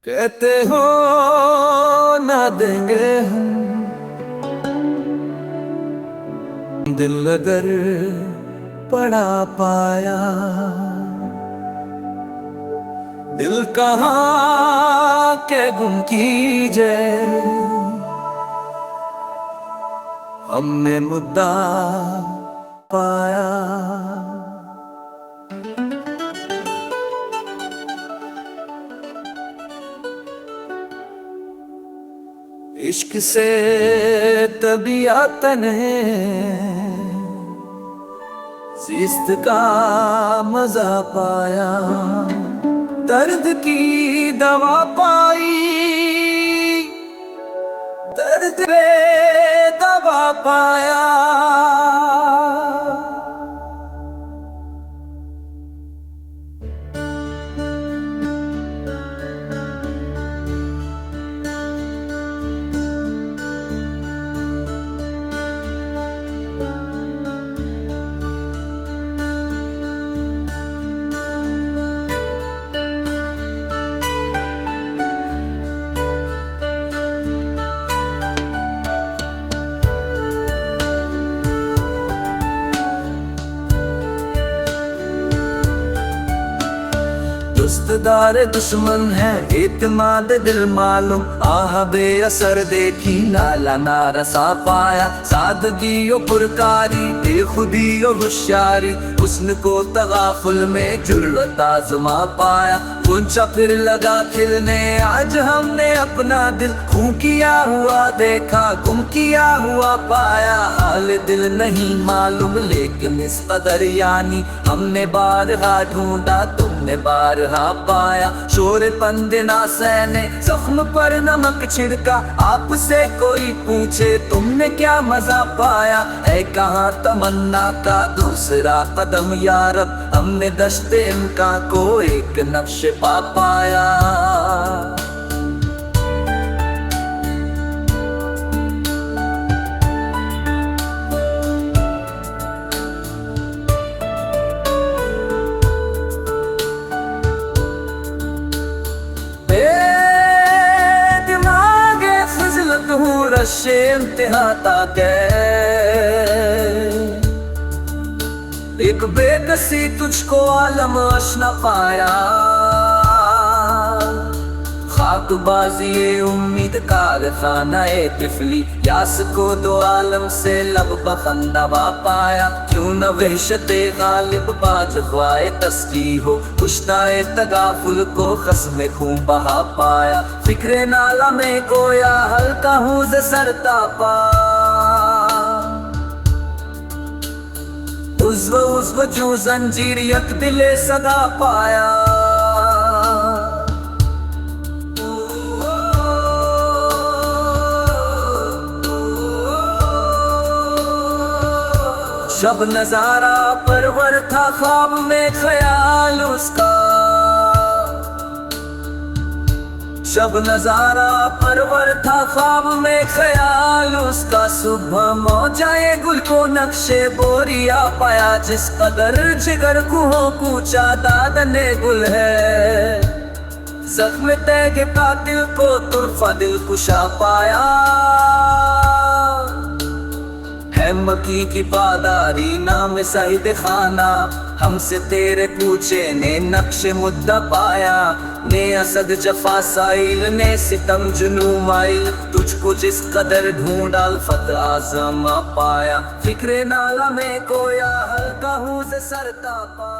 कहते हो ना देंगे हम दिल अगर पड़ा पाया। दिल कहाँ के गुम कीजे हमने मुद्दा पाया। इश्क से तबीयतन है जिस्त का मजा पाया। दर्द की दवा पाई दर्द पे दवा पाया। दोस्तदार दुश्मन है इत्मीनान दिल मालूम। आह बेअसर देखी नाला नारसा पाया। सादगी और पुरकारी बेखुदी और होशियारी हुस्न को तगाफुल में जुर्रत आज़मा पाया। पूंछा फिर लगा खिलने आज हमने अपना दिल खून किया हुआ देखा गुम किया हुआ पाया। हाल दिल नहीं मालूम लेकिन इस कदर यानी हमने बारहा ढूंढा तुमने बारहा पाया। शोर पंदे ना सहने जख्म पर नमक छिड़का आपसे कोई पूछे तुमने क्या मजा पाया। है कहाँ तमन्ना का दूसरा कदम यारब हमने दश्ते इनका को एक नक्श पा पाया। दिमागे फजलत हूँ रशे इंतहा तक एक बेकसी तुझको आलम अशना पाया। खाकबाजी उम्मीद कारखाना तिफली यास को दो आलम से लब बखंदवा पाया। क्यों न वहशते गालिब बाज ख्वाए तस्की हो कुश्ताए तगाफुल को खस्म खून बहा पाया। फिक्रे नाला में गोया हल्का हूँ सरता पा उज्व जो जंजीरियत दिले सदा पाया। शब नजारा परवर था ख्वाब में ख्याल उसका। शब नजारा परवर था ख्वाब में ख्याल उसका। सुबह मौजाए गुल को नक्शे बोरिया पाया। जिस कदर जिगर कुहों कूचा दादने गुल है जख्म तैगे कातिल को तुरफा दिल कुशा पाया। है मकी की पादारी नाम सईद खाना हमसे तेरे पूछे ने नक्श मुद्दा पाया। ने असद जफा साइल ने सितम जुनून आइल तुझको जिस कदर ढूंढा अल्फत आज़मा पाया। फिक्रे नाला में कोया हल्का हूँ से सरता पा।